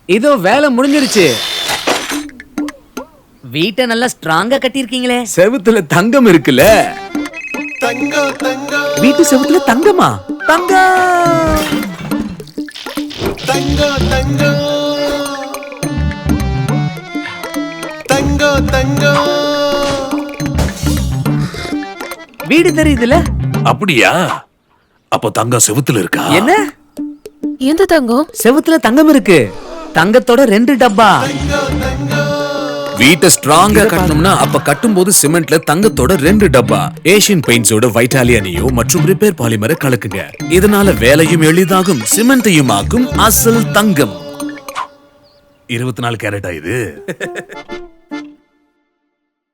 இதோ வேலை முடிஞ்சிருச்சு. வீட்டை நல்லா ஸ்ட்ராங்கா கட்டியிருக்கீங்களே. செவுத்துல தங்கம் இருக்குல்ல. வீட்டு செவுத்துல தங்கமா? தங்கம். வீடு தெரியுதுல? அப்படியா? அப்போ தங்கம் செவுத்துல இருக்கா? என்ன? எந்த தங்கம்? செவுத்துல தங்கம் இருக்கு. தங்கத்தோட 2 டப்பா. வீட்டை ஸ்ட்ராங்கா கட்டணும்னா அப்ப கட்டும்போது சிமெண்ட்ல தங்கத்தோட 2 டப்பா. ஏசியன் பெயிண்ட்ஸோட வைட்டாலியா நியோ மற்றும் ரிப்பேர் பாலிமரை கலக்குங்க. இதனால வேலையும் எளிதாகும், சிமெண்டையும் ஆக்கும் அசல் தங்கம். 24 கேரட்டா இது?